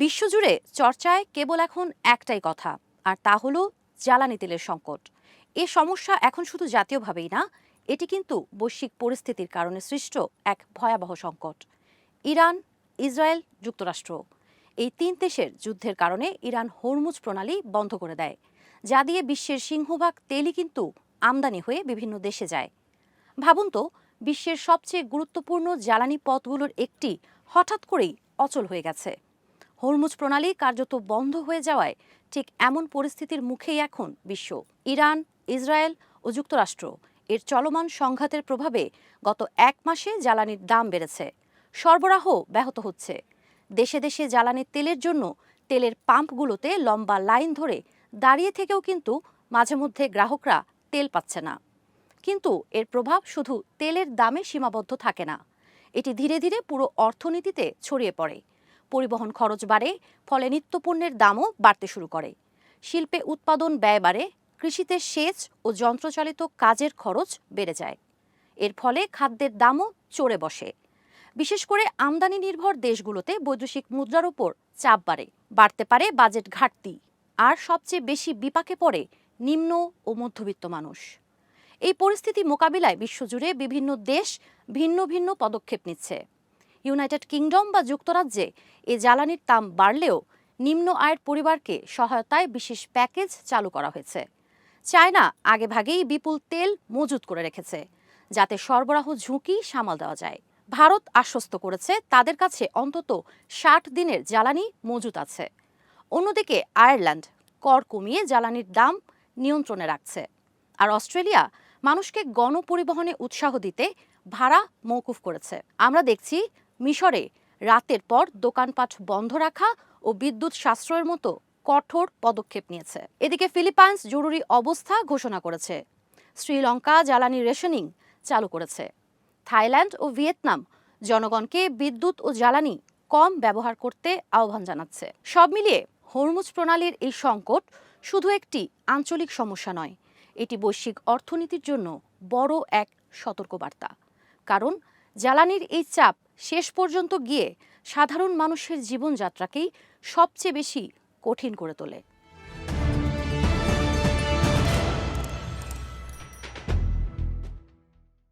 বিশ্বজুড়ে চর্চায় কেবল এখন একটাই কথা, আর তা হলো জ্বালানি তেলের সংকট। এ সমস্যা এখন শুধু জাতীয়ভাবেই না, এটি কিন্তু বৈশ্বিক পরিস্থিতির কারণে সৃষ্ট এক ভয়াবহ সংকট। ইরান, ইসরায়েল, যুক্তরাষ্ট্র এই তিন দেশের যুদ্ধের কারণে ইরান হরমুজ প্রণালী বন্ধ করে দেয়, যা দিয়ে বিশ্বের সিংহভাগ তেলই কিন্তু আমদানি হয়ে বিভিন্ন দেশে যায়। ভাবুন তো, বিশ্বের সবচেয়ে গুরুত্বপূর্ণ জ্বালানি পথগুলোর একটি হঠাৎ করেই অচল হয়ে গেছে। হরমুজ প্রণালী কার্যত বন্ধ হয়ে যাওয়ায় ঠিক এমন পরিস্থিতির মুখেই এখন বিশ্ব। ইরান, ইসরায়েল ও যুক্তরাষ্ট্র এর চলমান সংঘাতের প্রভাবে গত এক মাসে জ্বালানির দাম বেড়েছে, সরবরাহ ব্যাহত হচ্ছে। দেশে দেশে জ্বালানির তেলের জন্য তেলের পাম্পগুলোতে লম্বা লাইন ধরে দাঁড়িয়ে থেকেও কিন্তু মাঝে মধ্যে গ্রাহকরা তেল পাচ্ছে না। কিন্তু এর প্রভাব শুধু তেলের দামে সীমাবদ্ধ থাকে না, এটি ধীরে ধীরে পুরো অর্থনীতিতে ছড়িয়ে পড়ে। পরিবহন খরচ বাড়ে, ফলে নিত্যপণ্যের দামও বাড়তে শুরু করে। শিল্পে উৎপাদন ব্যয় বাড়ে, কৃষিতে সেচ ও যন্ত্রচালিত কাজের খরচ বেড়ে যায়। এর ফলে খাদ্যের দামও চড়ে বসে। বিশেষ করে আমদানি নির্ভর দেশগুলোতে বৈদেশিক মুদ্রার উপর চাপ বাড়তে পারে বাজেট ঘাটতি, আর সবচেয়ে বেশি বিপাকে পড়ে নিম্ন ও মধ্যবিত্ত মানুষ। এই পরিস্থিতি মোকাবিলায় বিশ্বজুড়ে বিভিন্ন দেশ ভিন্ন ভিন্ন পদক্ষেপ নিচ্ছে। ইউনাইটেড কিংডম বা যুক্তরাজ্যে এ জ্বালানির দাম বাড়লেও নিম্ন আয়ের পরিবারকে সহায়তায় বিশেষ প্যাকেজ চালু করা হয়েছে। চায়না আগেভাগেই বিপুল তেল মজুত করে রেখেছে, যাতে সরবরাহ ঝুঁকি সামাল দেওয়া যায়। ভারত আশ্বস্ত করেছে তাদের কাছে অন্তত 60 দিনের জ্বালানি মজুত আছে। অন্যদিকে আয়ারল্যান্ড কর কমিয়ে জ্বালানির দাম নিয়ন্ত্রণে রাখছে। আর অস্ট্রেলিয়া মানুষকে গণপরিবহনে উৎসাহ দিতে ভাড়া মওকুফ করেছে। আমরা দেখছি মিশরে রাতের পর দোকানপাট বন্ধ রাখা ও বিদ্যুৎ সাশ্রয়ের মতো কঠোর পদক্ষেপ নিয়েছে। এদিকে ফিলিপাইন্স জরুরি অবস্থা ঘোষণা করেছে। শ্রীলঙ্কা জ্বালানি রেশনিং চালু করেছে। থাইল্যান্ড ও ভিয়েতনাম জনগণকে বিদ্যুৎ ও জ্বালানি কম ব্যবহার করতে আহ্বান জানাচ্ছে। সব মিলিয়ে হরমুজ প্রণালীর এই সংকট শুধু একটি আঞ্চলিক সমস্যা নয়, এটি বৈশ্বিক অর্থনীতির জন্য বড় এক সতর্কবার্তা। কারণ জ্বালানির এই চাপ শেষ পর্যন্ত গিয়ে সাধারণ মানুষের জীবনযাত্রাকেই সবচেয়ে বেশি কঠিন করে তোলে।